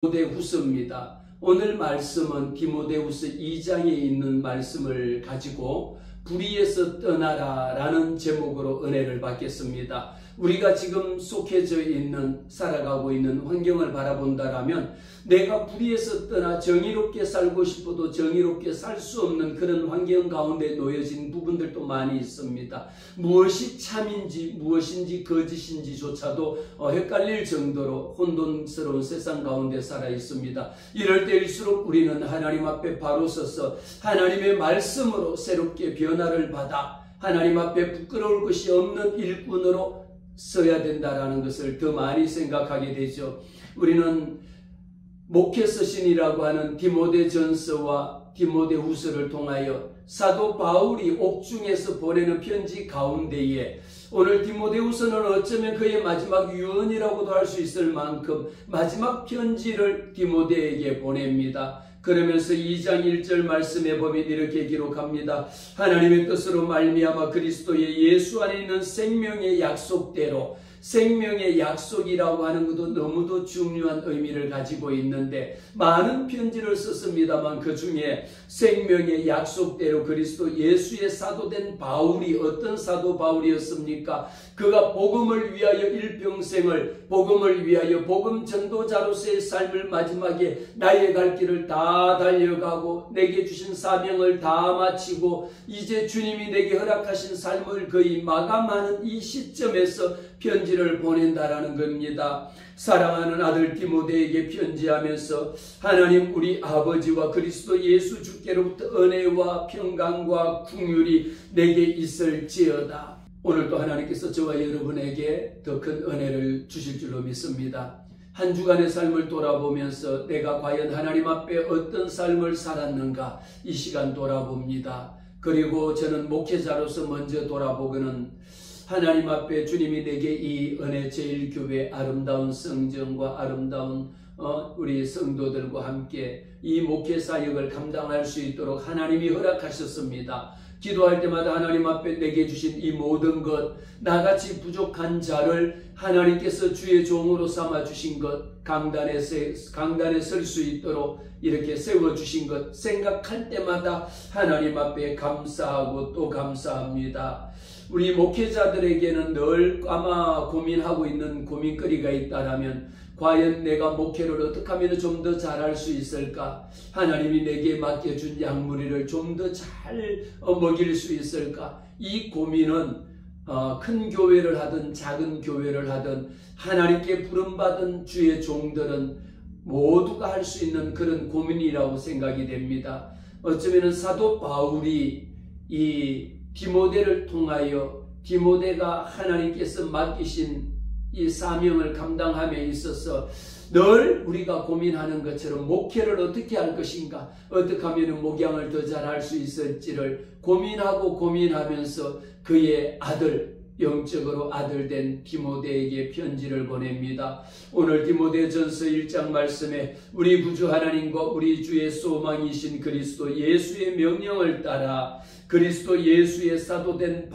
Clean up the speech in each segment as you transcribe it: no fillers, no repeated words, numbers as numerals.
디모데후서입니다. 오늘 말씀은 디모데후서 2장에 있는 말씀을 가지고 불의에서 떠나라 라는 제목으로 은혜를 받겠습니다. 우리가 지금 속해져 있는, 살아가고 있는 환경을 바라본다라면 내가 불의에서 떠나 정의롭게 살고 싶어도 정의롭게 살 수 없는 그런 환경 가운데 놓여진 부분들도 많이 있습니다. 무엇이 참인지 무엇인지 거짓인지조차도 헷갈릴 정도로 혼돈스러운 세상 가운데 살아 있습니다. 이럴 때일수록 우리는 하나님 앞에 바로 서서 하나님의 말씀으로 새롭게 변화를 받아 하나님 앞에 부끄러울 것이 없는 일꾼으로 서야 된다라는 것을 더 많이 생각하게 되죠. 우리는 목회 서신이라고 하는 디모데전서와 디모데후서를 통하여 사도 바울이 옥중에서 보내는 편지 가운데에 오늘 디모데후서는 어쩌면 그의 마지막 유언이라고도 할 수 있을 만큼 마지막 편지를 디모데에게 보냅니다. 그러면서 2장 1절 말씀에 보면 이렇게 기록합니다. 하나님의 뜻으로 말미암아 그리스도의 예수 안에 있는 생명의 약속대로, 생명의 약속이라고 하는 것도 너무도 중요한 의미를 가지고 있는데 많은 편지를 썼습니다만 그 중에 생명의 약속대로 그리스도 예수의 사도된 바울이 어떤 사도 바울이었습니까? 그가 복음을 위하여 일평생을 복음을 위하여 복음 전도자로서의 삶을 마지막에 나의 갈 길을 다 달려가고 내게 주신 사명을 다 마치고 이제 주님이 내게 허락하신 삶을 거의 마감하는 이 시점에서 편지를 보낸다라는 겁니다. 사랑하는 아들 디모데에게 편지하면서 하나님 우리 아버지와 그리스도 예수 주께로부터 은혜와 평강과 긍휼이 내게 있을지어다. 오늘도 하나님께서 저와 여러분에게 더 큰 은혜를 주실 줄로 믿습니다. 한 주간의 삶을 돌아보면서 내가 과연 하나님 앞에 어떤 삶을 살았는가 이 시간 돌아봅니다. 그리고 저는 목회자로서 먼저 돌아보고는 하나님 앞에 주님이 내게 이 은혜 제일교회 아름다운 성전과 아름다운 우리 성도들과 함께 이 목회 사역을 감당할 수 있도록 하나님이 허락하셨습니다. 기도할 때마다 하나님 앞에 내게 주신 이 모든 것, 나같이 부족한 자를 하나님께서 주의 종으로 삼아 주신 것, 강단에 설 수 있도록 이렇게 세워주신 것 생각할 때마다 하나님 앞에 감사하고 또 감사합니다. 우리 목회자들에게는 늘 아마 고민하고 있는 고민거리가 있다라면 과연 내가 목회를 어떻게 하면 좀 더 잘할 수 있을까? 하나님이 내게 맡겨준 양무리를 좀 더 잘 먹일 수 있을까? 이 고민은 큰 교회를 하든 작은 교회를 하든 하나님께 부름받은 주의 종들은 모두가 할 수 있는 그런 고민이라고 생각이 됩니다. 어쩌면 사도 바울이 이 디모데를 통하여 디모데가 하나님께서 맡기신 이 사명을 감당함에 있어서 늘 우리가 고민하는 것처럼 목회를 어떻게 할 것인가, 어떻게 하면 목양을 더 잘할 수 있을지를 고민하면서 그의 아들, 영적으로 아들된 디모데에게 편지를 보냅니다. 오늘 디모데전서 1장 말씀에 우리 구주 하나님과 우리 주의 소망이신 그리스도 예수의 명령을 따라 그리스도 예수의 사도된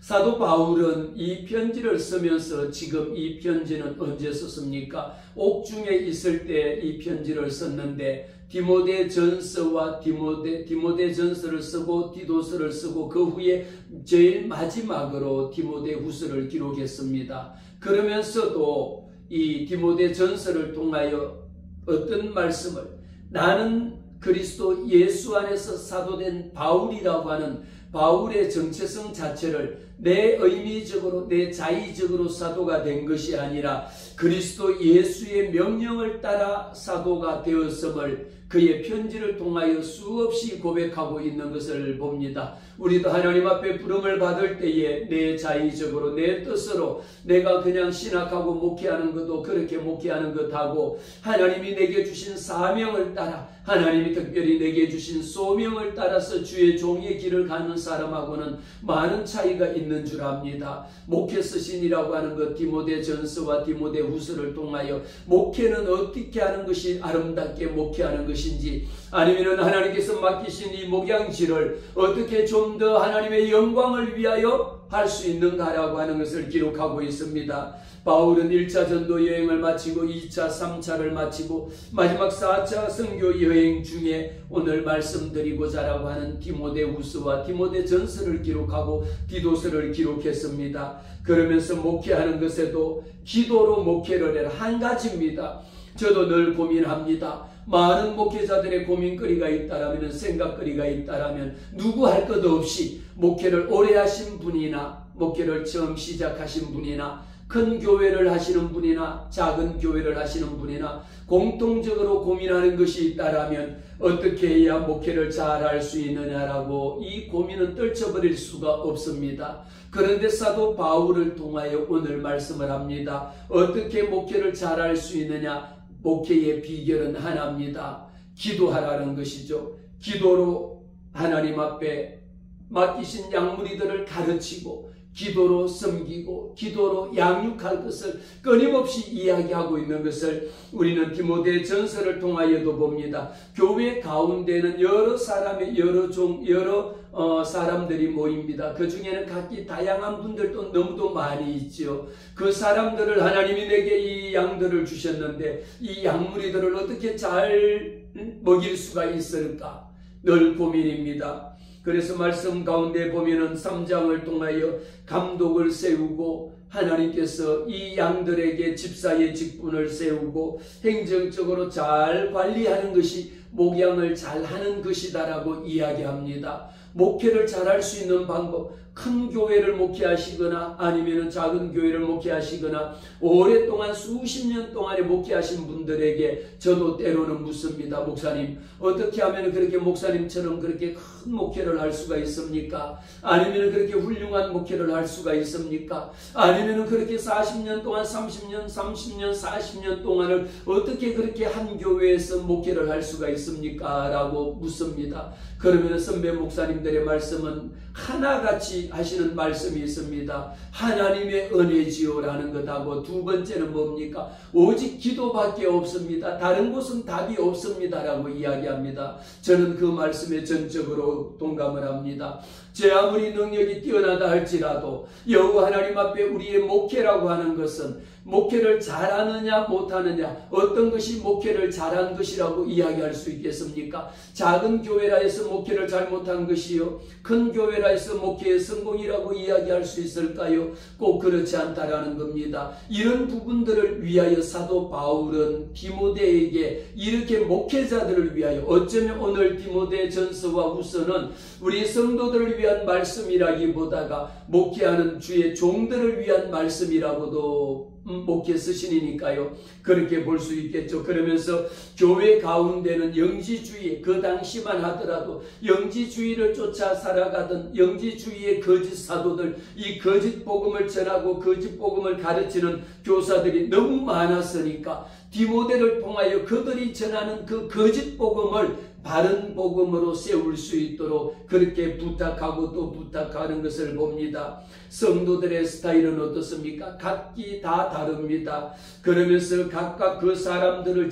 사도 바울은 이 편지를 쓰면서 지금 이 편지는 언제 썼습니까? 옥중에 있을 때 이 편지를 썼는데 디모데전서와 디모데전서를 쓰고 디도서를 쓰고 그 후에 제일 마지막으로 디모데후서를 기록했습니다. 그러면서도 이 디모데전서를 통하여 어떤 말씀을 나는 그리스도 예수 안에서 사도된 바울이라고 하는 바울의 정체성 자체를 내 의미적으로 내 자의적으로 사도가 된 것이 아니라 그리스도 예수의 명령을 따라 사도가 되었음을 그의 편지를 통하여 수없이 고백하고 있는 것을 봅니다. 우리도 하나님 앞에 부름을 받을 때에 내 자의적으로 내 뜻으로 내가 그냥 신학하고 목회하는 것도 그렇게 목회하는 것하고 하나님이 내게 주신 사명을 따라 하나님이 특별히 내게 주신 소명을 따라서 주의 종의 길을 가는 사람하고는 많은 차이가 있는 줄 압니다. 목회 서신이라고 하는 것 디모데전서와 디모데후서를 통하여 목회는 어떻게 하는 것이 아름답게 목회하는 것인지 아니면 하나님께서 맡기신 이 목양지를 어떻게 좀 더 하나님의 영광을 위하여 할 수 있는가라고 하는 것을 기록하고 있습니다. 바울은 1차 전도 여행을 마치고 2차, 3차를 마치고 마지막 4차 선교 여행 중에 오늘 말씀드리고자 하는 디모데후서와 디모데전서를 기록하고 디도서를 기록했습니다. 그러면서 목회하는 것에도 기도로 목회를 해라 한 가지입니다. 저도 늘 고민합니다. 많은 목회자들의 고민거리가 있다라면, 생각거리가 있다라면 누구 할 것 없이 목회를 오래 하신 분이나 목회를 처음 시작하신 분이나 큰 교회를 하시는 분이나 작은 교회를 하시는 분이나 공통적으로 고민하는 것이 있다라면 어떻게 해야 목회를 잘할 수 있느냐라고 이 고민은 떨쳐버릴 수가 없습니다. 그런데 사도 바울을 통하여 오늘 말씀을 합니다. 어떻게 목회를 잘할 수 있느냐? 목회의 비결은 하나입니다. 기도하라는 것이죠. 기도로 하나님 앞에 맡기신 양무리들을 가르치고 기도로 섬기고 기도로 양육할 것을 끊임없이 이야기하고 있는 것을 우리는 디모데 전서를 통하여도 봅니다. 교회 가운데는 여러 사람의 여러 사람들이 모입니다. 그 중에는 각기 다양한 분들도 너무도 많이 있죠. 그 사람들을 하나님이 내게 이 양들을 주셨는데 이 양무리들을 어떻게 잘 먹일 수가 있을까? 늘 고민입니다. 그래서 말씀 가운데 보면은 3장을 통하여 감독을 세우고 하나님께서 이 양들에게 집사의 직분을 세우고 행정적으로 잘 관리하는 것이 목양을 잘하는 것이다라고 이야기합니다. 목회를 잘할 수 있는 방법, 큰 교회를 목회하시거나 아니면 작은 교회를 목회하시거나 오랫동안 수십 년 동안에 목회하신 분들에게 저도 때로는 묻습니다. 목사님, 어떻게 하면 그렇게 목사님처럼 그렇게 큰 목회를 할 수가 있습니까? 아니면 그렇게 훌륭한 목회를 할 수가 있습니까? 아니면 그렇게 40년 동안 30년, 40년 동안을 어떻게 그렇게 한 교회에서 목회를 할 수가 있습니까? 라고 묻습니다. 그러면 선배 목사님들의 말씀은 하나같이 하시는 말씀이 있습니다. 하나님의 은혜지요라는 것하고 두 번째는 뭡니까? 오직 기도밖에 없습니다. 다른 곳은 답이 없습니다라고 이야기합니다. 저는 그 말씀에 전적으로 동감을 합니다. 제 아무리 능력이 뛰어나다 할지라도 여호와 하나님 앞에 우리의 목회라고 하는 것은 목회를 잘하느냐 못하느냐, 어떤 것이 목회를 잘한 것이라고 이야기할 수 있겠습니까? 작은 교회라 해서 목회를 잘못한 것이요, 큰 교회라 해서 목회의 성공이라고 이야기할 수 있을까요? 꼭 그렇지 않다라는 겁니다. 이런 부분들을 위하여 사도 바울은 디모데에게 이렇게 목회자들을 위하여, 어쩌면 오늘 디모데 전서와 후서는 우리 성도들을 위한 말씀이라기보다가 목회하는 주의 종들을 위한 말씀이라고도 목회 서신이니까요. 그렇게 볼 수 있겠죠. 그러면서 교회 가운데는 영지주의, 그 당시만 하더라도 영지주의를 쫓아 살아가던 영지주의의 거짓 사도들, 이 거짓 복음을 전하고 거짓 복음을 가르치는 교사들이 너무 많았으니까 디모데를 통하여 그들이 전하는 그 거짓 복음을 바른 복음으로 세울 수 있도록 그렇게 부탁하고 또 부탁하는 것을 봅니다. 성도들의 스타일은 어떻습니까? 각기 다 다릅니다. 그러면서 각각 그 사람들을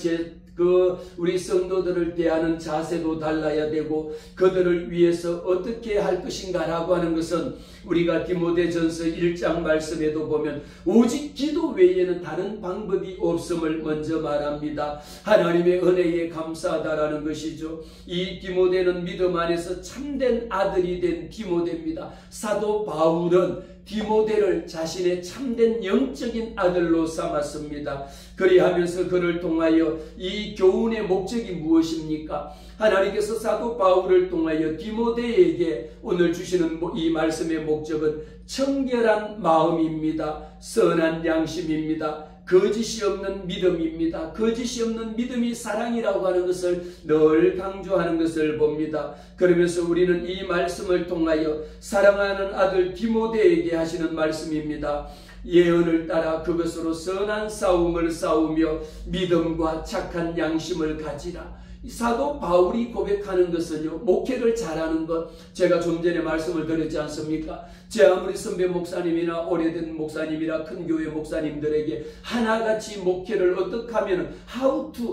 우리 성도들을 대하는 자세도 달라야 되고 그들을 위해서 어떻게 할 것인가 라고 하는 것은 우리가 디모데전서 1장 말씀에도 보면 오직 기도 외에는 다른 방법이 없음을 먼저 말합니다. 하나님의 은혜에 감사하다라는 것이죠. 이 디모데는 믿음 안에서 참된 아들이 된 디모데입니다. 사도 바울은 디모데를 자신의 참된 영적인 아들로 삼았습니다. 그리하면서 그를 통하여 이 교훈의 목적이 무엇입니까? 하나님께서 사도 바울을 통하여 디모데에게 오늘 주시는 이 말씀의 목적은 청결한 마음입니다. 선한 양심입니다. 거짓이 없는 믿음입니다. 거짓이 없는 믿음이 사랑이라고 하는 것을 늘 강조하는 것을 봅니다. 그러면서 우리는 이 말씀을 통하여 사랑하는 아들 디모데에게 하시는 말씀입니다. 예언을 따라 그것으로 선한 싸움을 싸우며 믿음과 착한 양심을 가지라. 사도 바울이 고백하는 것은요, 목회를 잘하는 것, 제가 좀 전에 말씀을 드렸지 않습니까? 제 아무리 선배 목사님이나 오래된 목사님이나 큰 교회 목사님들에게 하나같이 목회를 어떻게 하면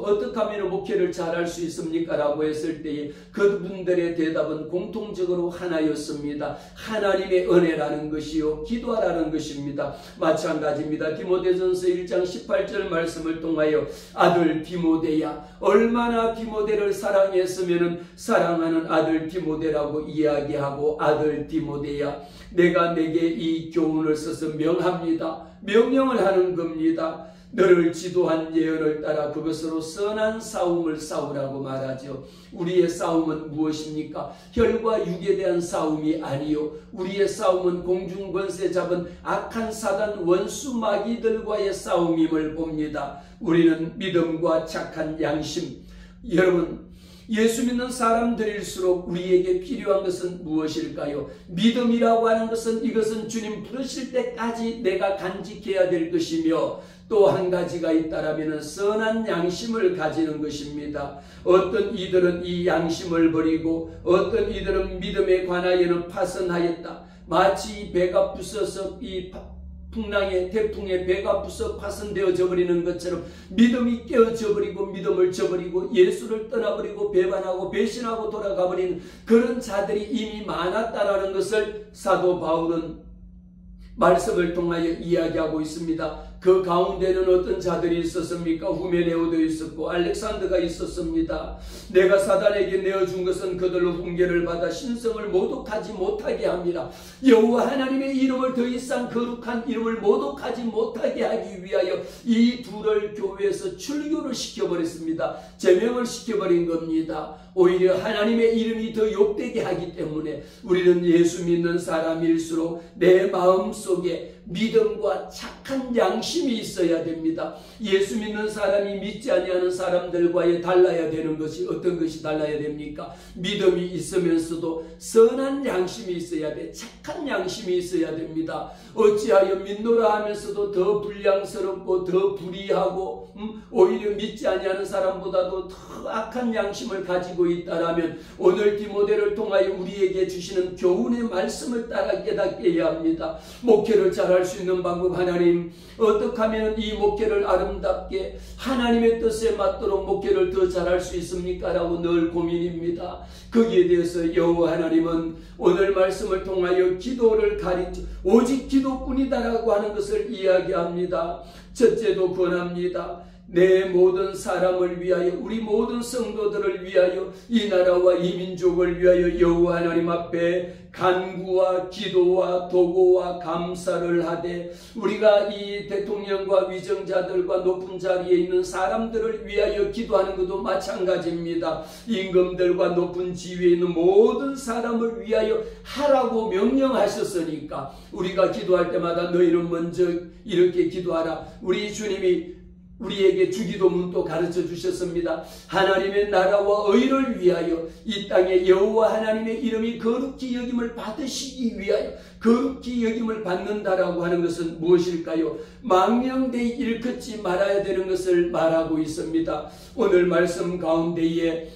어떻게 하면 목회를 잘할 수 있습니까? 라고 했을 때에 그분들의 대답은 공통적으로 하나였습니다. 하나님의 은혜라는 것이요, 기도하라는 것입니다. 마찬가지입니다. 디모데전서 1장 18절 말씀을 통하여 아들 디모데야, 얼마나 디모데를 사랑했으면 사랑하는 아들 디모데라고 이야기하고, 아들 디모데야, 내가 내게 이 교훈을 써서 명합니다. 명령을 하는 겁니다. 너를 지도한 예언을 따라 그것으로 선한 싸움을 싸우라고 말하죠. 우리의 싸움은 무엇입니까? 혈과 육에 대한 싸움이 아니요, 우리의 싸움은 공중권세 잡은 악한 사단 원수 마귀들과의 싸움임을 봅니다. 우리는 믿음과 착한 양심. 여러분, 예수 믿는 사람들일수록 우리에게 필요한 것은 무엇일까요? 믿음이라고 하는 것은, 이것은 주님 부르실 때까지 내가 간직해야 될 것이며, 또 한 가지가 있다라면 선한 양심을 가지는 것입니다. 어떤 이들은 이 양심을 버리고, 어떤 이들은 믿음에 관하여는 파선하였다. 마치 배가 부서서 이 풍랑에, 태풍에 배가 부서 파손되어져 버리는 것처럼 믿음이 깨어져 버리고, 믿음을 저버리고, 예수를 떠나버리고, 배반하고 배신하고 돌아가 버리는 그런 자들이 이미 많았다라는 것을 사도 바울은 말씀을 통하여 이야기하고 있습니다. 그 가운데는 어떤 자들이 있었습니까? 후메네오도 있었고 알렉산더가 있었습니다. 내가 사단에게 내어준 것은 그들로 훈계를 받아 신성을 모독하지 못하게 합니다. 여호와 하나님의 이름을 더 이상 거룩한 이름을 모독하지 못하게 하기 위하여 이 둘을 교회에서 출교를 시켜버렸습니다. 제명을 시켜버린 겁니다. 오히려 하나님의 이름이 더 욕되게 하기 때문에 우리는 예수 믿는 사람일수록 내 마음속에 믿음과 착한 양심이 있어야 됩니다. 예수 믿는 사람이 믿지 아니하는 사람들과의 달라야 되는 것이 어떤 것이 달라야 됩니까? 믿음이 있으면서도 선한 양심이 있어야 돼. 착한 양심이 있어야 됩니다. 어찌하여 믿노라 하면서도 더 불량스럽고 더 불의하고 오히려 믿지 아니하는 사람보다도 더 악한 양심을 가지고 있다라면 오늘 디모데를 통하여 우리에게 주시는 교훈의 말씀을 따라 깨닫게 해야 합니다. 목회를 잘할 수 있는 방법, 하나님 어떻게 하면 이 목회를 아름답게 하나님의 뜻에 맞도록 목회를 더 잘할 수 있습니까? 라고 늘 고민입니다. 거기에 대해서 여호와 하나님은 오늘 말씀을 통하여 기도를 가리켜 오직 기도뿐이다라고 하는 것을 이야기합니다. 첫째도 권합니다. 내 모든 사람을 위하여, 우리 모든 성도들을 위하여, 이 나라와 이 민족을 위하여 여호와 하나님 앞에 간구와 기도와 도고와 감사를 하되, 우리가 이 대통령과 위정자들과 높은 자리에 있는 사람들을 위하여 기도하는 것도 마찬가지입니다. 임금들과 높은 지위에 있는 모든 사람을 위하여 하라고 명령하셨으니까 우리가 기도할 때마다 너희는 먼저 이렇게 기도하라. 우리 주님이 우리에게 주기도문도 가르쳐 주셨습니다. 하나님의 나라와 의를 위하여 이 땅에 여호와 하나님의 이름이 거룩히 여김을 받으시기 위하여, 거룩히 여김을 받는다라고 하는 것은 무엇일까요? 망령되이 일컫지 말아야 되는 것을 말하고 있습니다. 오늘 말씀 가운데에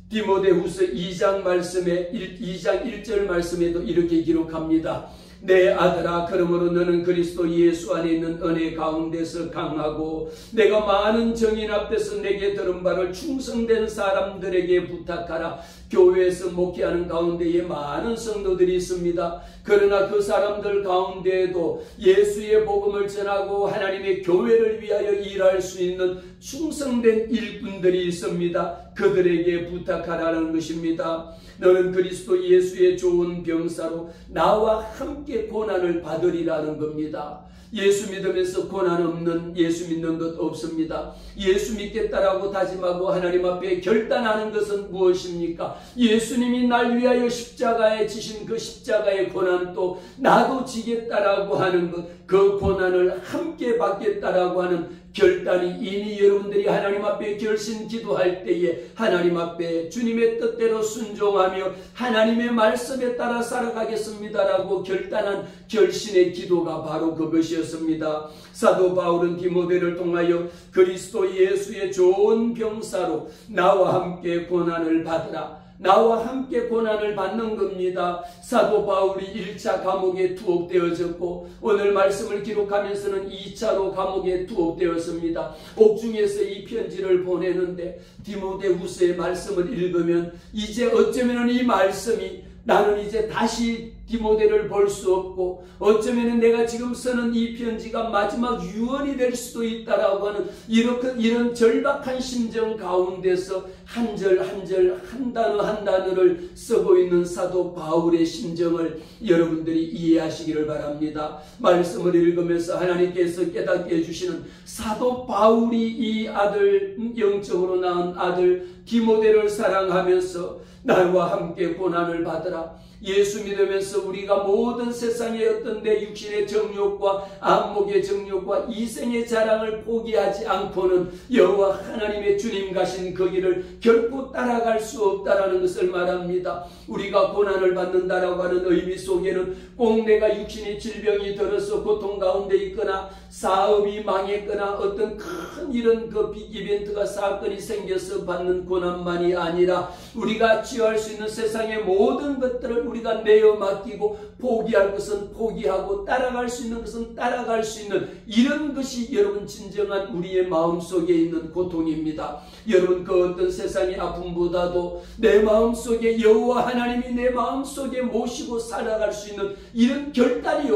디모데후서 2장 말씀에 2장 1절 말씀에도 이렇게 기록합니다. 내 아들아, 그러므로 너는 그리스도 예수 안에 있는 은혜 가운데서 강하고 내가 많은 정인 앞에서 내게 들은 바를 충성된 사람들에게 부탁하라. 교회에서 목회하는 가운데에 많은 성도들이 있습니다. 그러나 그 사람들 가운데에도 예수의 복음을 전하고 하나님의 교회를 위하여 일할 수 있는 충성된 일꾼들이 있습니다. 그들에게 부탁하라는 것입니다. 너는 그리스도 예수의 좋은 병사로 나와 함께 고난을 받으리라는 겁니다. 예수 믿으면서 고난 없는, 예수 믿는 것 없습니다. 예수 믿겠다라고 다짐하고 하나님 앞에 결단하는 것은 무엇입니까? 예수님이 날 위하여 십자가에 지신 그 십자가의 고난도 나도 지겠다라고 하는 것, 그 고난을 함께 받겠다라고 하는 결단이 이미 여러분들이 하나님 앞에 결심 기도할 때에 하나님 앞에 주님의 뜻대로 순종하며 하나님의 말씀에 따라 살아가겠습니다라고 결단한 결신의 기도가 바로 그것이었습니다. 사도 바울은 디모데를 통하여 그리스도 예수의 좋은 병사로 나와 함께 고난을 받으라, 나와 함께 고난을 받는 겁니다. 사도 바울이 1차 감옥에 투옥되어졌고 오늘 말씀을 기록하면서는 2차로 감옥에 투옥되었습니다. 옥중에서 이 편지를 보내는데 디모데후서의 말씀을 읽으면 이제 어쩌면 이 말씀이 나는 이제 다시 디모데를 볼 수 없고 어쩌면 내가 지금 쓰는 이 편지가 마지막 유언이 될 수도 있다라고 하는 이런 절박한 심정 가운데서 한 절 한 절 한 단어 한 단어를 쓰고 있는 사도 바울의 심정을 여러분들이 이해하시기를 바랍니다. 말씀을 읽으면서 하나님께서 깨닫게 해주시는 사도 바울이 이 아들, 영적으로 낳은 아들 디모데를 사랑하면서 나와 함께 고난을 받으라. 예수 믿으면서 우리가 모든 세상의 어떤 내 육신의 정욕과 안목의 정욕과 이생의 자랑을 포기하지 않고는 여호와 하나님의 주님 가신 그 길을 결코 따라갈 수 없다라는 것을 말합니다. 우리가 고난을 받는다라고 하는 의미 속에는 꼭 내가 육신의 질병이 들어서 고통 가운데 있거나 사업이 망했거나 어떤 큰 이런 그 빅이벤트가 사건이 생겨서 받는 고난만이 아니라 우리가 취할 수 있는 세상의 모든 것들을 우리가 내어 맡기고 포기할 것은 포기하고 따라갈 수 있는 것은 따라갈 수 있는 이런 것이 여러분 진정한 우리의 마음속에 있는 고통입니다. 여러분 그 어떤 세상의 아픔보다도 내 마음속에 여호와 하나님이 내 마음속에 모시고 살아갈 수 있는 이런 결단이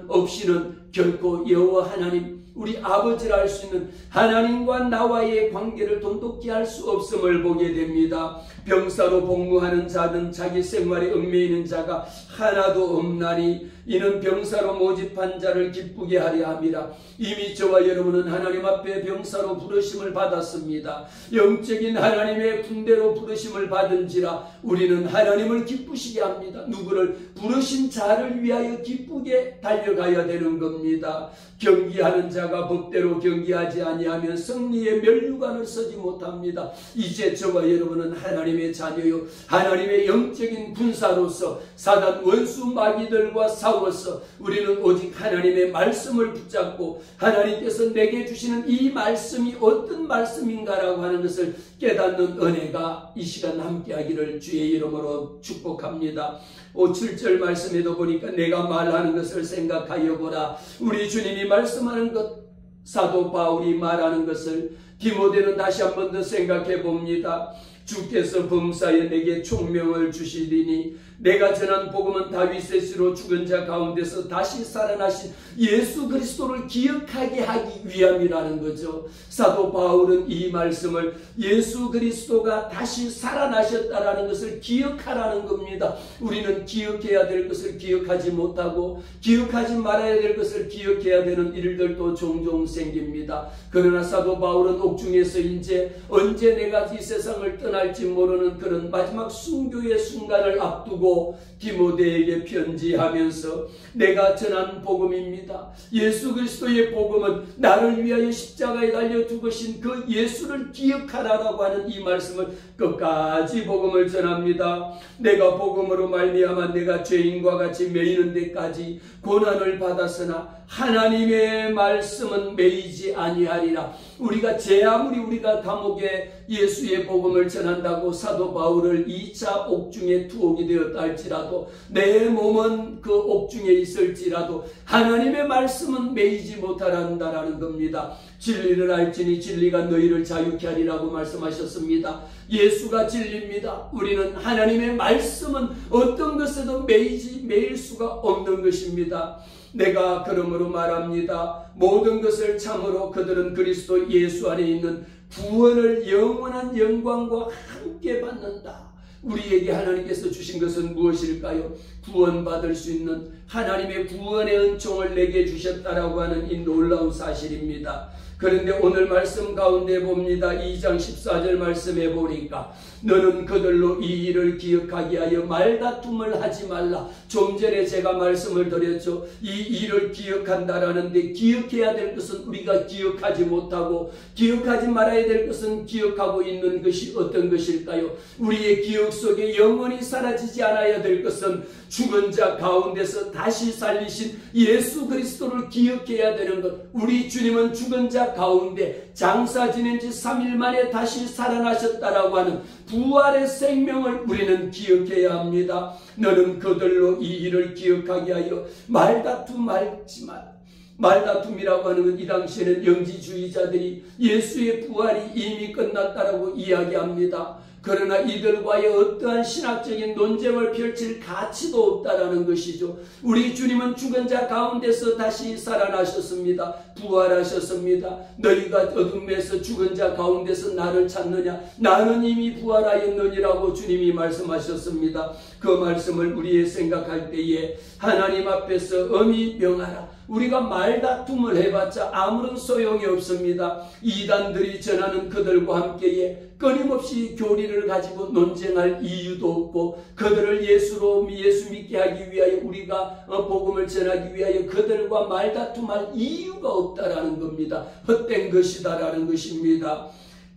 없이는 결코 여호와 하나님 우리 아버지라 할 수 있는 하나님과 나와의 관계를 돈독히 할 수 없음을 보게 됩니다. 병사로 복무하는 자는 자기 생활에 얽매이는 자가 하나도 없나니 이는 병사로 모집한 자를 기쁘게 하려 함이라. 이미 저와 여러분은 하나님 앞에 병사로 부르심을 받았습니다. 영적인 하나님의 군대로 부르심을 받은지라 우리는 하나님을 기쁘시게 합니다. 누구를 부르신 자를 위하여 기쁘게 달려가야 되는 겁니다. 경기하는 자가 법대로 경기하지 아니하면 승리의 면류관을 서지 못합니다. 이제 저와 여러분은 하나님의 자녀요 하나님의 영적인 군사로서 사단 원수 마귀들과 싸워서 우리는 오직 하나님의 말씀을 붙잡고 하나님께서 내게 주시는 이 말씀이 어떤 말씀인가라고 하는 것을 깨닫는 은혜가 이 시간 함께하기를 주의 이름으로 축복합니다. 7절 말씀에도 보니까 내가 말하는 것을 생각하여 보라. 우리 주님이 말씀하는 것, 사도 바울이 말하는 것을 디모데는 다시 한 번 더 생각해 봅니다. 주께서 범사에 내게 총명을 주시리니 내가 전한 복음은 다윗의 씨로 죽은 자 가운데서 다시 살아나신 예수 그리스도를 기억하게 하기 위함이라는 거죠. 사도 바울은 이 말씀을 예수 그리스도가 다시 살아나셨다라는 것을 기억하라는 겁니다. 우리는 기억해야 될 것을 기억하지 못하고 기억하지 말아야 될 것을 기억해야 되는 일들도 종종 생깁니다. 그러나 사도 바울은 옥중에서 이제 언제 내가 이 세상을 떠날지 모르는 그런 마지막 순교의 순간을 앞두고 디모데에게 편지하면서 내가 전한 복음입니다. 예수 그리스도의 복음은 나를 위하여 십자가에 달려 죽으신 그 예수를 기억하라라고 하는 이 말씀을 끝까지 복음을 전합니다. 내가 복음으로 말미암아 내가 죄인과 같이 매이는 데까지 고난을 받았으나 하나님의 말씀은 매이지 아니하리라. 우리가 아무리 우리가 감옥에 예수의 복음을 전한다고 사도 바울을 2차 옥중에 투옥이 되었다 할지라도 내 몸은 그 옥중에 있을지라도 하나님의 말씀은 매이지 못하란다라는 겁니다. 진리를 알지니 진리가 너희를 자유케 하리라고 말씀하셨습니다. 예수가 진리입니다. 우리는 하나님의 말씀은 어떤 것에도 매일 수가 없는 것입니다. 내가 그러므로 말합니다. 모든 것을 참으로 그들은 그리스도 예수 안에 있는 구원을 영원한 영광과 함께 받는다. 우리에게 하나님께서 주신 것은 무엇일까요? 구원받을 수 있는 하나님의 구원의 은총을 내게 주셨다라고 하는 이 놀라운 사실입니다. 그런데 오늘 말씀 가운데 봅니다. 2장 14절 말씀해 보니까 너는 그들로 이 일을 기억하게 하여 말다툼을 하지 말라. 좀 전에 제가 말씀을 드렸죠. 이 일을 기억한다라는데 기억해야 될 것은 우리가 기억하지 못하고 기억하지 말아야 될 것은 기억하고 있는 것이 어떤 것일까요? 우리의 기억 속에 영원히 사라지지 않아야 될 것은 죽은 자 가운데서 다시 살리신 예수 그리스도를 기억해야 되는 것. 우리 주님은 죽은 자 가운데 장사 지낸 지 3일 만에 다시 살아나셨다라고 하는 부활의 생명을 우리는 기억해야 합니다. 너는 그들로 이 일을 기억하게 하여 말다툼 말지 마라. 말다툼이라고 하는 건 이 당시에는 영지주의자들이 예수의 부활이 이미 끝났다라고 이야기합니다. 그러나 이들과의 어떠한 신학적인 논쟁을 펼칠 가치도 없다라는 것이죠. 우리 주님은 죽은 자 가운데서 다시 살아나셨습니다. 부활하셨습니다. 너희가 어둠에서 죽은 자 가운데서 나를 찾느냐? 나는 이미 부활하였느니라고 주님이 말씀하셨습니다. 그 말씀을 우리의 생각할 때에 하나님 앞에서 엄히 명하라. 우리가 말다툼을 해봤자 아무런 소용이 없습니다. 이단들이 전하는 그들과 함께에 끊임없이 교리를 가지고 논쟁할 이유도 없고 그들을 예수 믿게 하기 위하여 우리가 복음을 전하기 위하여 그들과 말다툼할 이유가 없다라는 겁니다. 헛된 것이다라는 것입니다.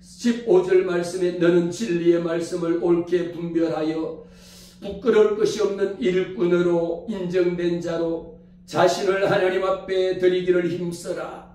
15절 말씀에 너는 진리의 말씀을 옳게 분별하여 부끄러울 것이 없는 일꾼으로 인정된 자로 자신을 하나님 앞에 드리기를 힘써라.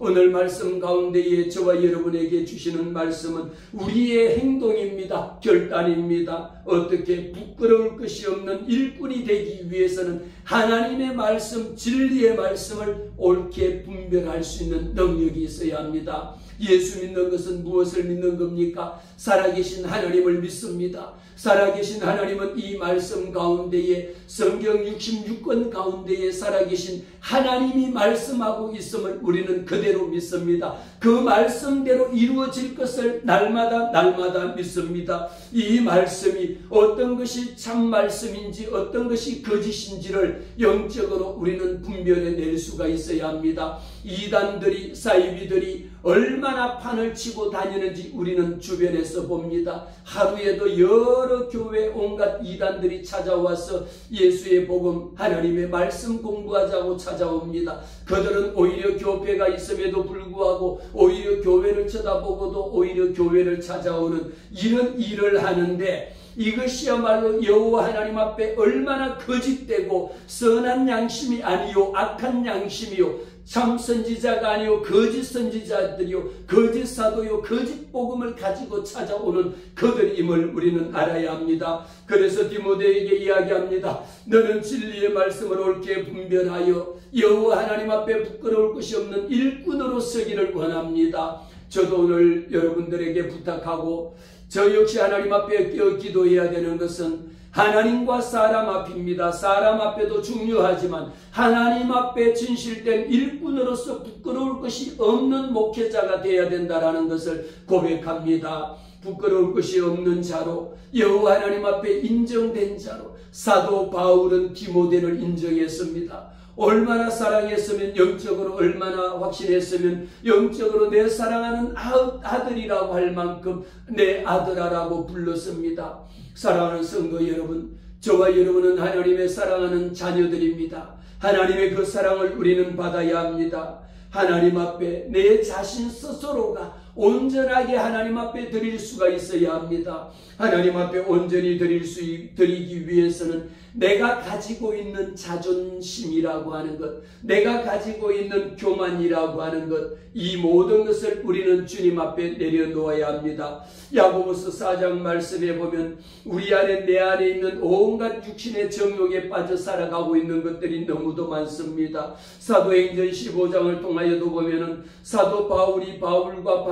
오늘 말씀 가운데에 저와 여러분에게 주시는 말씀은 우리의 행동입니다. 결단입니다. 어떻게 부끄러울 것이 없는 일꾼이 되기 위해서는 하나님의 말씀, 진리의 말씀을 옳게 분별할 수 있는 능력이 있어야 합니다. 예수 믿는 것은 무엇을 믿는 겁니까? 살아계신 하나님을 믿습니다. 살아계신 하나님은 이 말씀 가운데에 성경 66권 가운데에 살아계신 하나님이 말씀하고 있음을 우리는 그대로 믿습니다. 그 말씀대로 이루어질 것을 날마다 믿습니다. 이 말씀이 어떤 것이 참 말씀인지 어떤 것이 거짓인지를 영적으로 우리는 분별해낼 수가 있어야 합니다. 이단들이 사이비들이 얼마나 판을 치고 다니는지 우리는 주변에서 봅니다. 하루에도 여러 교회 온갖 이단들이 찾아와서 예수의 복음, 하나님의 말씀 공부하자고 찾아옵니다. 그들은 오히려 교회가 있음에도 불구하고 오히려 교회를 쳐다보고도 오히려 교회를 찾아오는 이런 일을 하는데 이것이야말로 여호와 하나님 앞에 얼마나 거짓되고 선한 양심이 아니요 악한 양심이요 참 선지자가 아니요 거짓 선지자들이요 거짓 사도요 거짓 복음을 가지고 찾아오는 그들임을 우리는 알아야 합니다. 그래서 디모데에게 이야기합니다. 너는 진리의 말씀을 옳게 분별하여 여호와 하나님 앞에 부끄러울 것이 없는 일꾼으로 서기를 원합니다. 저도 오늘 여러분들에게 부탁하고 저 역시 하나님 앞에 기도해야 되는 것은 하나님과 사람 앞입니다. 사람 앞에도 중요하지만 하나님 앞에 진실된 일꾼으로서 부끄러울 것이 없는 목회자가 되어야 된다는 것을 고백합니다. 부끄러울 것이 없는 자로 여호와 하나님 앞에 인정된 자로 사도 바울은 디모데를 인정했습니다. 얼마나 사랑했으면 영적으로 얼마나 확신했으면 영적으로 내 사랑하는 아들이라고 할 만큼 내 아들아라고 불렀습니다. 사랑하는 성도 여러분, 저와 여러분은 하나님의 사랑하는 자녀들입니다. 하나님의 그 사랑을 우리는 받아야 합니다. 하나님 앞에 내 자신 스스로가 온전하게 하나님 앞에 드릴 수가 있어야 합니다. 하나님 앞에 온전히 드리기 위해서는 내가 가지고 있는 자존심이라고 하는 것, 내가 가지고 있는 교만이라고 하는 것, 이 모든 것을 우리는 주님 앞에 내려놓아야 합니다. 야고보서 4장 말씀에 보면 우리 안에 내 안에 있는 온갖 육신의 정욕에 빠져 살아가고 있는 것들이 너무도 많습니다. 사도행전 15장을 통하여도 보면은 사도 바울이 바울과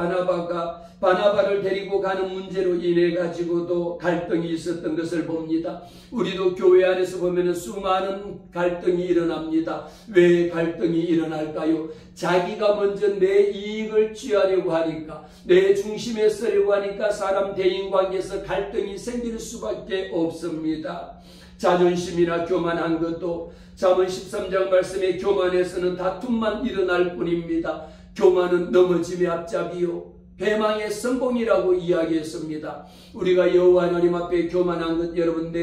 바나바를 데리고 가는 문제로 인해 가지고도 갈등이 있었던 것을 봅니다. 우리도 교회 안에서 보면은 수많은 갈등이 일어납니다. 왜 갈등이 일어날까요? 자기가 먼저 내 이익을 취하려고 하니까, 내 중심에 서려고 하니까 사람 대인 관계에서 갈등이 생길 수밖에 없습니다. 자존심이나 교만한 것도 잠언 13장 말씀에 교만에서는 다툼만 일어날 뿐입니다. 교만은 넘어짐의 앞잡이요 배망의 선봉이라고 이야기했습니다. 우리가 여호와 하나님 앞에 교만한 것 여러분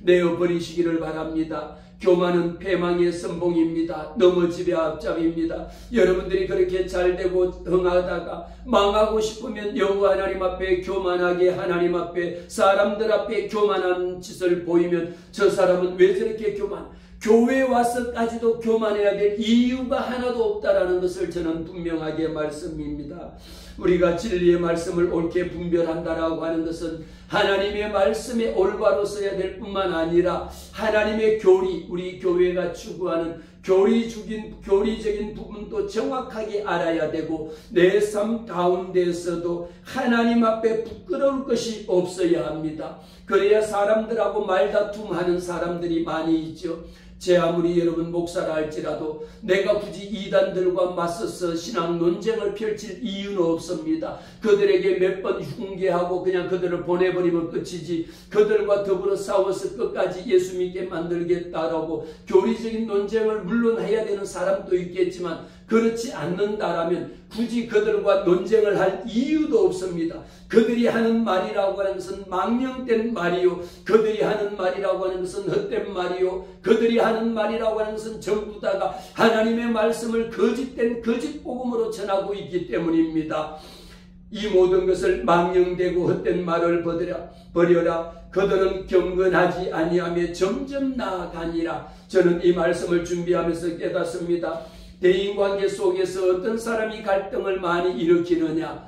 내어버리시기를 바랍니다. 교만은 패망의 선봉입니다. 넘어짐의 앞잡이입니다. 여러분들이 그렇게 잘되고 흥하다가 망하고 싶으면 여호와 하나님 앞에 교만하게 하나님 앞에 사람들 앞에 교만한 짓을 보이면 저 사람은 왜 저렇게 교회에 와서까지도 교만해야 될 이유가 하나도 없다라는 것을 저는 분명하게 말씀입니다. 우리가 진리의 말씀을 옳게 분별한다라고 하는 것은 하나님의 말씀에 올바로 써야 될 뿐만 아니라 하나님의 교리, 우리 교회가 추구하는 교리적인 부분도 정확하게 알아야 되고 내 삶 가운데에서도 하나님 앞에 부끄러울 것이 없어야 합니다. 그래야 사람들하고 말다툼하는 사람들이 많이 있죠. 제 아무리 여러분 목사라 할지라도 내가 굳이 이단들과 맞서서 신앙 논쟁을 펼칠 이유는 없습니다. 그들에게 몇 번 흉계하고 그냥 그들을 보내버리면 끝이지 그들과 더불어 싸워서 끝까지 예수 믿게 만들겠다라고 교리적인 논쟁을 물론 해야 되는 사람도 있겠지만 그렇지 않는다라면 굳이 그들과 논쟁을 할 이유도 없습니다. 그들이 하는 말이라고 하는 것은 망령된 말이요 그들이 하는 말이라고 하는 것은 헛된 말이요 그들이 하는 말이라고 하는 것은 전부 다가 하나님의 말씀을 거짓된 거짓복음으로 전하고 있기 때문입니다. 이 모든 것을 망령되고 헛된 말을 버려라. 그들은 경건하지 아니하며 점점 나아가니라. 저는 이 말씀을 준비하면서 깨닫습니다. 대인관계 속에서 어떤 사람이 갈등을 많이 일으키느냐?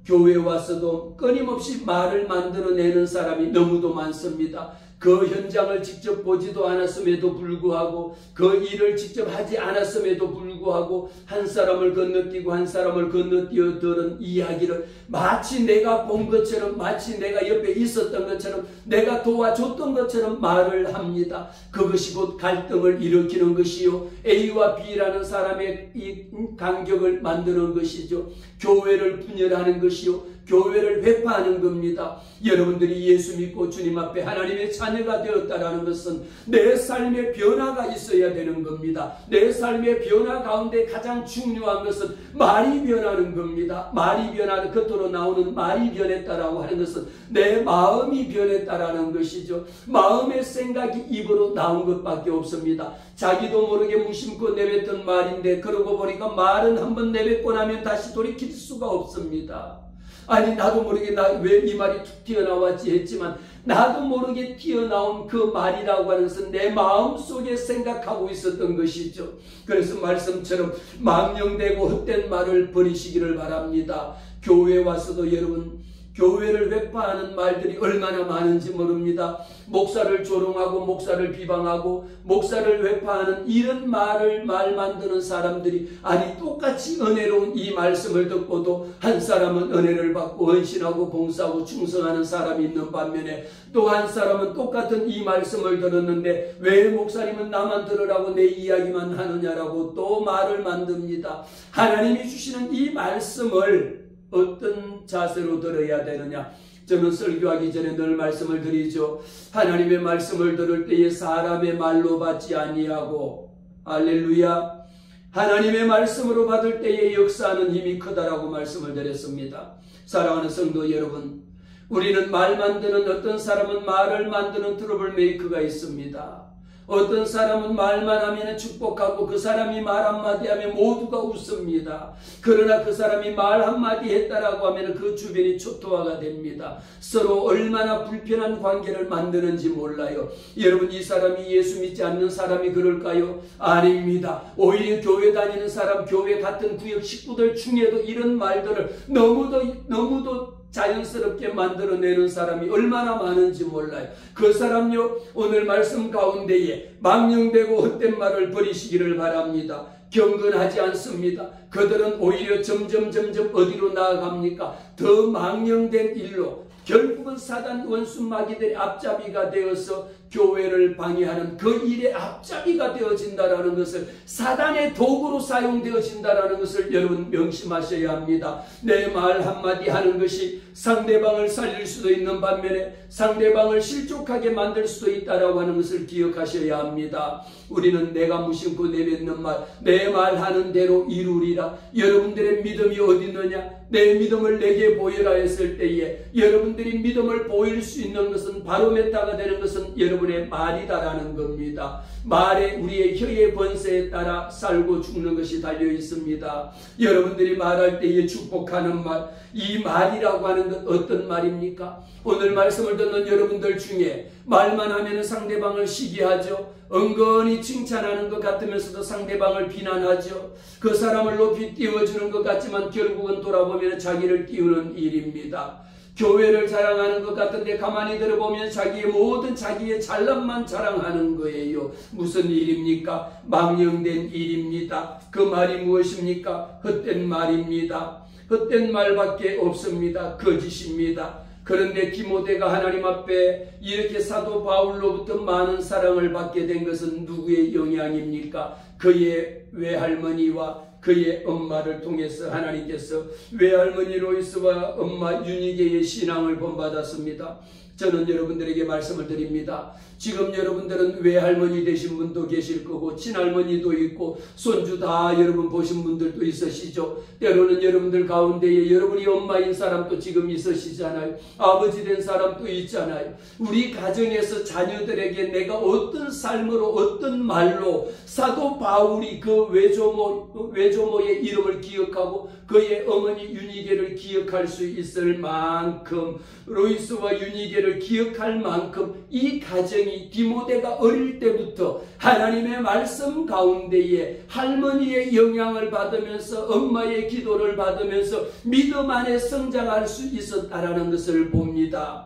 교회에 와서도 끊임없이 말을 만들어내는 사람이 너무도 많습니다. 그 현장을 직접 보지도 않았음에도 불구하고 그 일을 직접 하지 않았음에도 불구하고 한 사람을 건너뛰고 한 사람을 건너뛰어 들은 이야기를 마치 내가 본 것처럼 마치 내가 옆에 있었던 것처럼 내가 도와줬던 것처럼 말을 합니다. 그것이 곧 갈등을 일으키는 것이요 A와 B라는 사람의 이 간격을 만드는 것이죠. 교회를 분열하는 것이요 교회를 회파하는 겁니다. 여러분들이 예수 믿고 주님 앞에 하나님의 자녀가 되었다라는 것은 내 삶의 변화가 있어야 되는 겁니다. 내 삶의 변화 가운데 가장 중요한 것은 말이 변하는 겁니다. 말이 변하는 겉으로 나오는 말이 변했다라고 하는 것은 내 마음이 변했다라는 것이죠. 마음의 생각이 입으로 나온 것밖에 없습니다. 자기도 모르게 무심코 내뱉던 말인데 그러고 보니까 말은 한번 내뱉고 나면 다시 돌이킬 수가 없습니다. 아니 나도 모르게 왜 이 말이 툭 튀어나왔지 했지만 나도 모르게 튀어나온 그 말이라고 하는 것은 내 마음속에 생각하고 있었던 것이죠. 그래서 말씀처럼 망령되고 헛된 말을 버리시기를 바랍니다. 교회에 와서도 여러분 교회를 회파하는 말들이 얼마나 많은지 모릅니다. 목사를 조롱하고 목사를 비방하고 목사를 회파하는 이런 말 만드는 사람들이 아니 똑같이 은혜로운 이 말씀을 듣고도 한 사람은 은혜를 받고 헌신하고 봉사하고 충성하는 사람이 있는 반면에 또 한 사람은 똑같은 이 말씀을 들었는데 왜 목사님은 나만 들으라고 내 이야기만 하느냐라고 또 말을 만듭니다. 하나님이 주시는 이 말씀을 어떤 자세로 들어야 되느냐? 저는 설교하기 전에 늘 말씀을 드리죠. 하나님의 말씀을 들을 때에 사람의 말로 받지 아니하고 할렐루야 하나님의 말씀으로 받을 때에 역사하는 힘이 크다라고 말씀을 드렸습니다. 사랑하는 성도 여러분, 우리는 말 만드는 어떤 사람은 말을 만드는 트러블 메이커가 있습니다. 어떤 사람은 말만 하면 축복하고 그 사람이 말 한마디 하면 모두가 웃습니다. 그러나 그 사람이 말 한마디 했다라고 하면 그 주변이 초토화가 됩니다. 서로 얼마나 불편한 관계를 만드는지 몰라요. 여러분 이 사람이 예수 믿지 않는 사람이 그럴까요? 아닙니다. 오히려 교회 다니는 사람, 교회 같은 구역 식구들 중에도 이런 말들을 너무도 자연스럽게 만들어내는 사람이 얼마나 많은지 몰라요. 그 사람요 오늘 말씀 가운데에 망령되고 헛된 말을 버리시기를 바랍니다. 경건하지 않습니다. 그들은 오히려 점점 어디로 나아갑니까? 더 망령된 일로 결국은 사단 원수 마귀들의 앞잡이가 되어서 교회를 방해하는 그 일의 앞잡이가 되어진다라는 것을, 사단의 도구로 사용되어진다라는 것을 여러분 명심하셔야 합니다. 내 말 한마디 하는 것이 상대방을 살릴 수도 있는 반면에 상대방을 실족하게 만들 수도 있다라고 하는 것을 기억하셔야 합니다. 우리는 내가 무심코 내뱉는 말, 내 말하는 대로 이루리라. 여러분들의 믿음이 어디 있느냐? 내 믿음을 내게 보여라 했을 때에 여러분들이 믿음을 보일 수 있는 것은, 바로메타가 되는 것은 여러분의 말이다라는 겁니다. 말에, 우리의 혀의 번세에 따라 살고 죽는 것이 달려 있습니다. 여러분들이 말할 때에 축복하는 말, 이 말이라고 하는 것 어떤 말입니까? 오늘 말씀을 듣는 여러분들 중에 말만 하면 상대방을 시기하죠. 은근히 칭찬하는 것 같으면서도 상대방을 비난하죠. 그 사람을 높이 띄워주는 것 같지만 결국은 돌아보면 자기를 띄우는 일입니다. 교회를 자랑하는 것 같은데 가만히 들어보면 자기의 모든 자기의 잘남만 자랑하는 거예요. 무슨 일입니까? 망령된 일입니다. 그 말이 무엇입니까? 헛된 말입니다. 헛된 말밖에 없습니다. 거짓입니다. 그런데 디모데가 하나님 앞에 이렇게 사도 바울로부터 많은 사랑을 받게 된 것은 누구의 영향입니까? 그의 외할머니와 그의 엄마를 통해서 하나님께서 외할머니 로이스와 엄마 유니게의 신앙을 본받았습니다. 저는 여러분들에게 말씀을 드립니다. 지금 여러분들은 외할머니 되신 분도 계실 거고 친할머니도 있고 손주 다 여러분 보신 분들도 있으시죠. 때로는 여러분들 가운데에 여러분이 엄마인 사람도 지금 있으시잖아요. 아버지 된 사람도 있잖아요. 우리 가정에서 자녀들에게 내가 어떤 삶으로 어떤 말로 사도 바울이 그 외조모의 이름을 기억하고 그의 어머니 유니게를 기억할 수 있을 만큼, 로이스와 유니게를 기억할 만큼 이 가정이 디모데가 어릴 때부터 하나님의 말씀 가운데에 할머니의 영향을 받으면서 엄마의 기도를 받으면서 믿음 안에 성장할 수 있었다라는 것을 봅니다.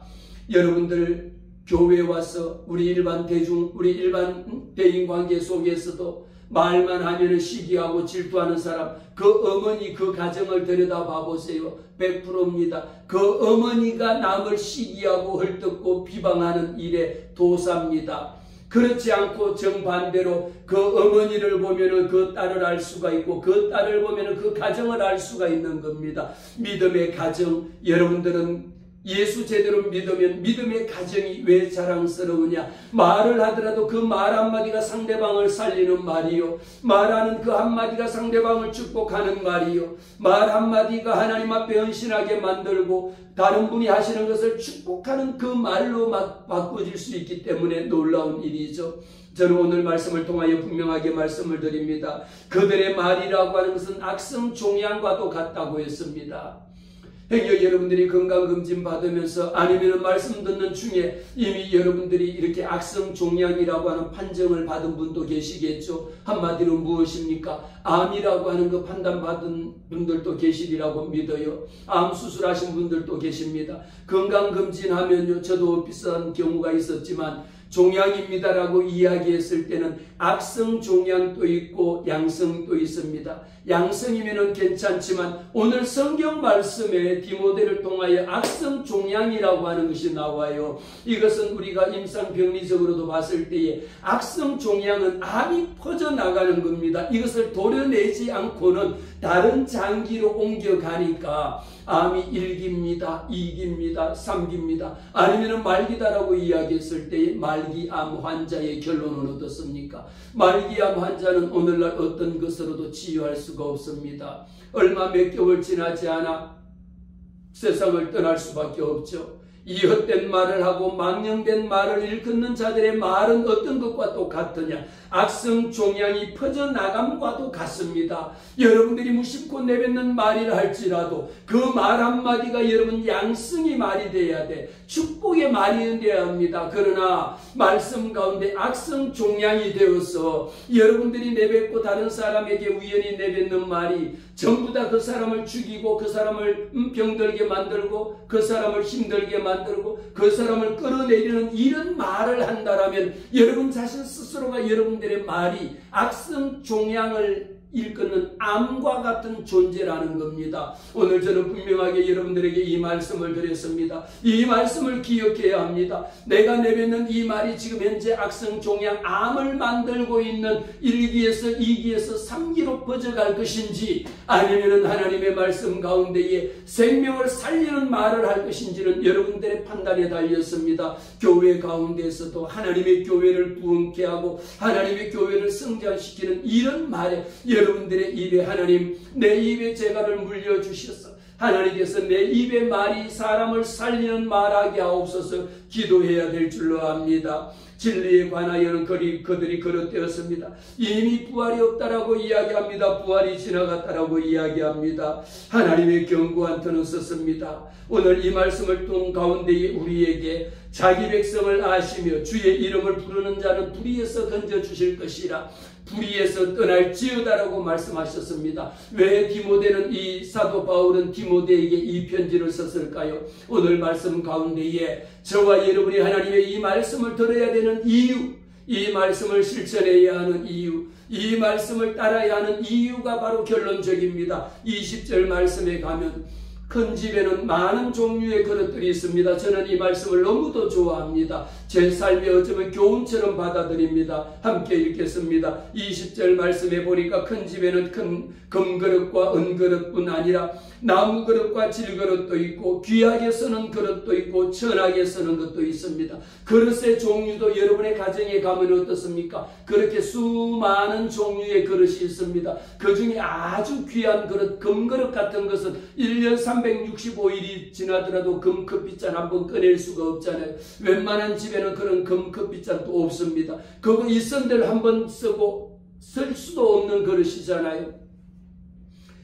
여러분들 교회에 와서 우리 일반 대인관계 속에서도 말만 하면 시기하고 질투하는 사람, 그 어머니 그 가정을 들여다봐 보세요. 100%입니다. 그 어머니가 남을 시기하고 헐뜯고 비방하는 일의 도사입니다. 그렇지 않고 정반대로 그 어머니를 보면은 그 딸을 알 수가 있고 그 딸을 보면은 그 가정을 알 수가 있는 겁니다. 믿음의 가정, 여러분들은 예수 제대로 믿으면 믿음의 가정이 왜 자랑스러우냐? 말을 하더라도 그 말 한마디가 상대방을 살리는 말이요, 말하는 그 한마디가 상대방을 축복하는 말이요, 말 한마디가 하나님 앞에 헌신하게 만들고 다른 분이 하시는 것을 축복하는 그 말로 바꿔질 수 있기 때문에 놀라운 일이죠. 저는 오늘 말씀을 통하여 분명하게 말씀을 드립니다. 그들의 말이라고 하는 것은 악성 종양과도 같다고 했습니다. 행여 여러분들이 건강검진 받으면서 아니면 말씀 듣는 중에 이미 여러분들이 이렇게 악성 종양이라고 하는 판정을 받은 분도 계시겠죠. 한마디로 무엇입니까? 암이라고 하는 거 판단받은 분들도 계시리라고 믿어요. 암 수술하신 분들도 계십니다. 건강검진하면요, 저도 비싼 경우가 있었지만 종양입니다라고 이야기했을 때는 악성 종양도 있고 양성도 있습니다. 양성이면은 괜찮지만 오늘 성경 말씀에 디모데를 통하여 악성 종양이라고 하는 것이 나와요. 이것은 우리가 임상병리적으로도 봤을 때에 악성 종양은 암이 퍼져나가는 겁니다. 이것을 도려내지 않고는 다른 장기로 옮겨가니까 암이 1기입니다, 2기입니다, 3기입니다, 아니면 말기다라고 이야기했을 때에 말기암 환자의 결론은 어떻습니까? 말기암 환자는 오늘날 어떤 것으로도 치유할 수가 없습니다. 얼마 몇 개월 지나지 않아 세상을 떠날 수밖에 없죠. 이 헛된 말을 하고 망령된 말을 일컫는 자들의 말은 어떤 것과 똑같으냐? 악성 종양이 퍼져나감과도 같습니다. 여러분들이 무심코 내뱉는 말이라 할지라도 그 말 한마디가 여러분 양성의 말이 돼야 돼. 축복의 말이 되어야 합니다. 그러나 말씀 가운데 악성 종양이 되어서 여러분들이 내뱉고 다른 사람에게 우연히 내뱉는 말이 전부 다 그 사람을 죽이고 그 사람을 병들게 만들고 그 사람을 힘들게 만들고 그 사람을 끌어내리는 이런 말을 한다라면 여러분 자신 스스로가 여러분들의 말이 악성 종양을 일컫는 암과 같은 존재라는 겁니다. 오늘 저는 분명하게 여러분들에게 이 말씀을 드렸습니다. 이 말씀을 기억해야 합니다. 내가 내뱉는 이 말이 지금 현재 악성 종양 암을 만들고 있는 1기에서 2기에서 3기로 퍼져갈 것인지, 아니면 하나님의 말씀 가운데에 생명을 살리는 말을 할 것인지는 여러분들의 판단에 달렸습니다. 교회 가운데에서도 하나님의 교회를 부흥케 하고 하나님의 교회를 성장시키는 이런 말에 여러분들의 입에 하나님, 내 입에 재갈을 물려주셔서 하나님께서 내 입의 말이 사람을 살리는 말하게 하옵소서 기도해야 될 줄로 압니다. 진리에 관하여는 그들이 그릇되었습니다. 이미 부활이 없다라고 이야기합니다. 부활이 지나갔다라고 이야기합니다. 하나님의 견고한 터는 썼습니다. 오늘 이 말씀을 통 가운데에 우리에게 자기 백성을 아시며 주의 이름을 부르는 자는 불의에서 건져주실 것이라, 불의에서 떠날지어다라고 말씀하셨습니다. 왜 디모데는, 이 사도 바울은 디모데에게 이 편지를 썼을까요? 오늘 말씀 가운데에 저와 여러분이 하나님의 이 말씀을 들어야 되는 이유, 이 말씀을 실천해야 하는 이유, 이 말씀을 따라야 하는 이유가 바로 결론적입니다. 20절 말씀에 가면 큰 집에는 많은 종류의 그릇들이 있습니다. 저는 이 말씀을 너무도 좋아합니다. 제 삶에 어쩌면 교훈처럼 받아들입니다. 함께 읽겠습니다. 20절 말씀에 보니까 큰 집에는 큰 금그릇과 은그릇뿐 아니라 나무그릇과 질그릇도 있고 귀하게 쓰는 그릇도 있고 천하게 쓰는 것도 있습니다. 그릇의 종류도 여러분의 가정에 가면 어떻습니까? 그렇게 수많은 종류의 그릇이 있습니다. 그 중에 아주 귀한 그릇, 금그릇 같은 것은 1년 365일이 지나더라도 금커피잔 한번 꺼낼 수가 없잖아요. 웬만한 집에는 그런 금커피잔도 없습니다. 그거 있은들 한번 쓰고 쓸 수도 없는 그릇이잖아요.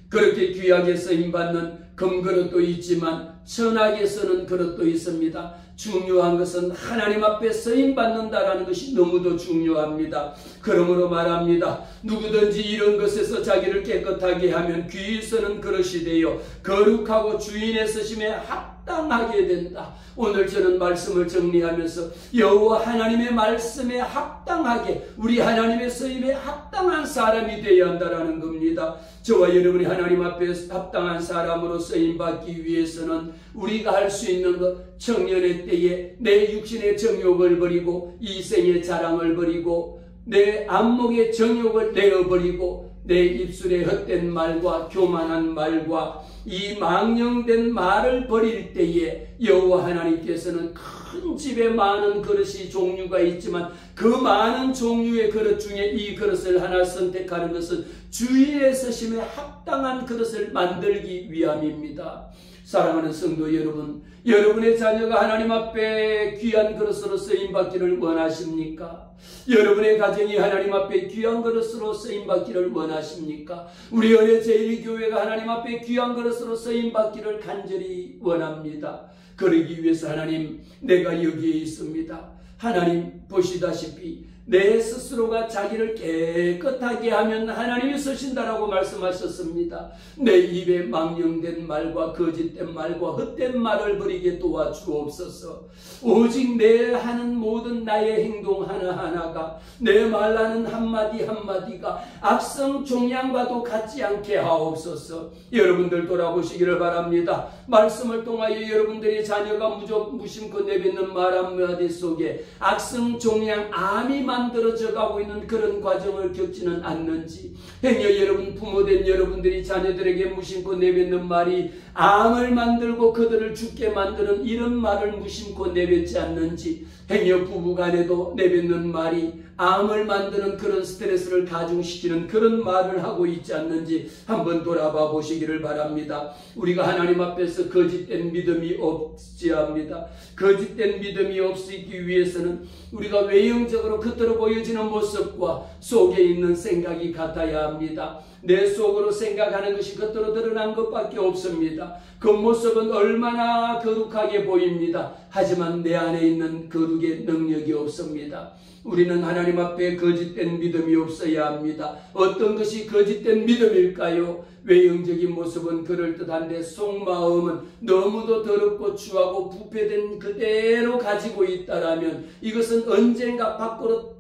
그렇게 귀하게 쓰임받는 금그릇도 있지만 천하게 쓰는 그릇도 있습니다. 중요한 것은 하나님 앞에 쓰임받는다라는 것이 너무도 중요합니다. 그러므로 말합니다. 누구든지 이런 것에서 자기를 깨끗하게 하면 귀히 쓰는 그릇이 되어 거룩하고 주인의 쓰심에 합당하게 된다. 오늘 저는 말씀을 정리하면서 여호와 하나님의 말씀에 합당하게, 우리 하나님의 쓰임에 합당한 사람이 되어야 한다는 겁니다. 저와 여러분이 하나님 앞에 합당한 사람으로 쓰임받기 위해서는 우리가 할 수 있는 것, 청년의 때에 내 육신의 정욕을 버리고 이생의 자랑을 버리고 내 안목의 정욕을 내어버리고 내 입술에 헛된 말과 교만한 말과 이 망령된 말을 버릴 때에 여호와 하나님께서는 큰 집에 많은 그릇이 종류가 있지만 그 많은 종류의 그릇 중에 이 그릇을 하나 선택하는 것은 주인의 쓰심에 합당한 그릇을 만들기 위함입니다. 사랑하는 성도 여러분, 여러분의 자녀가 하나님 앞에 귀한 그릇으로 쓰임받기를 원하십니까? 여러분의 가정이 하나님 앞에 귀한 그릇으로 쓰임받기를 원하십니까? 우리 은혜 제1교회가 하나님 앞에 귀한 그릇으로 쓰임받기를 간절히 원합니다. 그러기 위해서 하나님, 내가 여기에 있습니다. 하나님 보시다시피 내 스스로가 자기를 깨끗하게 하면 하나님이 쓰신다라고 말씀하셨습니다. 내 입에 망령된 말과 거짓된 말과 헛된 말을 버리게 도와주옵소서. 오직 내 하는 모든 나의 행동 하나하나가, 내 말하는 한마디 한마디가 악성 종양과도 같지 않게 하옵소서. 여러분들 돌아보시기를 바랍니다. 말씀을 통하여 여러분들의 자녀가 무심코 내뱉는 말 한마디 속에 악성 종양 암이 만들어져 가고 있는 그런 과정을 겪지는 않는지, 행여 여러분 부모된 여러분들이 자녀들에게 무심코 내뱉는 말이 암을 만들고 그들을 죽게 만드는 이런 말을 무심코 내뱉지 않는지, 행여 부부간에도 내뱉는 말이 암을 만드는 그런 스트레스를 가중시키는 그런 말을 하고 있지 않는지 한번 돌아봐 보시기를 바랍니다. 우리가 하나님 앞에서 거짓된 믿음이 없지 합니다. 거짓된 믿음이 없기 위해서는 우리가 외형적으로 겉으로 보여지는 모습과 속에 있는 생각이 같아야 합니다. 내 속으로 생각하는 것이 겉으로 드러난 것밖에 없습니다. 그 모습은 얼마나 거룩하게 보입니다. 하지만 내 안에 있는 거룩의 능력이 없습니다. 우리는 하나님 앞에 거짓된 믿음이 없어야 합니다. 어떤 것이 거짓된 믿음일까요? 외형적인 모습은 그럴듯한데 속마음은 너무도 더럽고 추하고 부패된 그대로 가지고 있다라면 이것은 언젠가 밖으로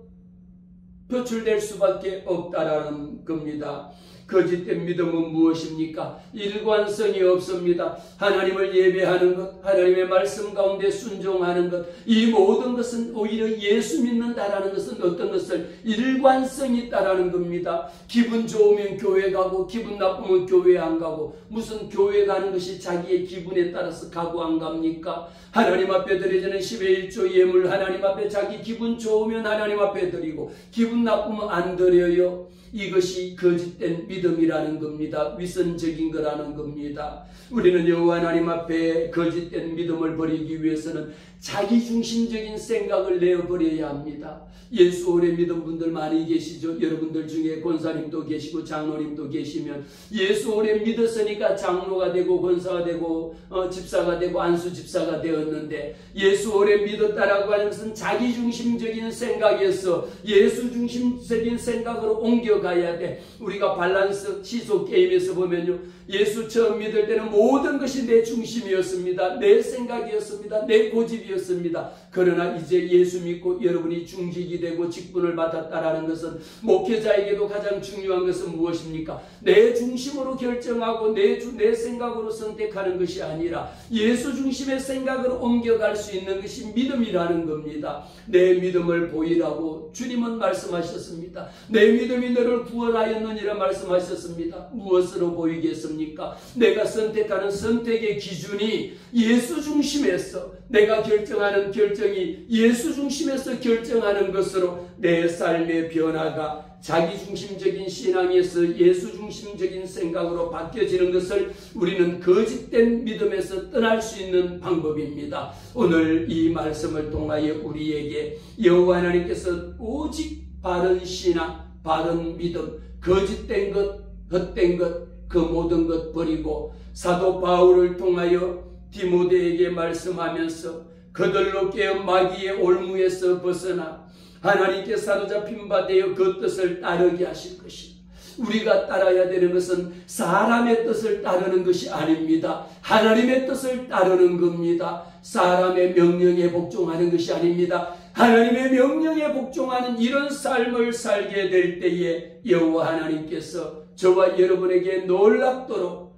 표출될 수밖에 없다라는 겁니다. 거짓된 믿음은 무엇입니까? 일관성이 없습니다. 하나님을 예배하는 것, 하나님의 말씀 가운데 순종하는 것, 이 모든 것은 오히려 예수 믿는다라는 것은 어떤 것을 일관성이 있다라는 겁니다. 기분 좋으면 교회 가고 기분 나쁘면 교회 안 가고, 무슨 교회 가는 것이 자기의 기분에 따라서 가고 안 갑니까? 하나님 앞에 드려지는 10의 1조 예물, 하나님 앞에 자기 기분 좋으면 하나님 앞에 드리고 기분 나쁘면 안 드려요. 이것이 거짓된 믿음이라는 겁니다. 위선적인 거라는 겁니다. 우리는 여호와 하나님 앞에 거짓된 믿음을 버리기 위해서는 자기중심적인 생각을 내어버려야 합니다. 예수 오래 믿은 분들 많이 계시죠. 여러분들 중에 권사님도 계시고 장로님도 계시면 예수 오래 믿었으니까 장로가 되고 권사가 되고 집사가 되고 안수집사가 되었는데, 예수 오래 믿었다라고 하는 것은 자기중심적인 생각에서 예수중심적인 생각으로 옮겨가야 돼. 우리가 밸런스 시소 게임에서 보면요, 예수 처음 믿을 때는 모든 것이 내 중심이었습니다. 내 생각이었습니다. 내 고집이었습니다. 그러나 이제 예수 믿고 여러분이 중직이 되고 직분을 받았다라는 것은, 목회자에게도 가장 중요한 것은 무엇입니까? 내 중심으로 결정하고 내 생각으로 선택하는 것이 아니라 예수 중심의 생각으로 옮겨갈 수 있는 것이 믿음이라는 겁니다. 내 믿음을 보이라고 주님은 말씀하셨습니다. 내 믿음이 너를 구원하였느니라 말씀하셨습니다. 무엇으로 보이겠습니까? 내가 선택하는 선택의 기준이 예수 중심에서, 내가 결정하는 결정이 예수 중심에서 결정하는 것으로 내 삶의 변화가 자기중심적인 신앙에서 예수중심적인 생각으로 바뀌어지는 것을 우리는 거짓된 믿음에서 떠날 수 있는 방법입니다. 오늘 이 말씀을 통하여 우리에게 여호와 하나님께서 오직 바른 신앙, 바른 믿음, 거짓된 것, 헛된 것, 그 모든 것 버리고 사도 바울을 통하여 디모데에게 말씀하면서 그들로 깨어 마귀의 올무에서 벗어나 하나님께 사로잡힌 바 되어 그 뜻을 따르게 하실 것입니다. 우리가 따라야 되는 것은 사람의 뜻을 따르는 것이 아닙니다. 하나님의 뜻을 따르는 겁니다. 사람의 명령에 복종하는 것이 아닙니다. 하나님의 명령에 복종하는 이런 삶을 살게 될 때에 여호와 하나님께서 저와 여러분에게 놀랍도록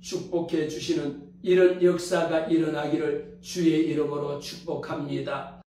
축복해 주시는 이런 역사가 일어나기를 주의 이름으로 축복합니다.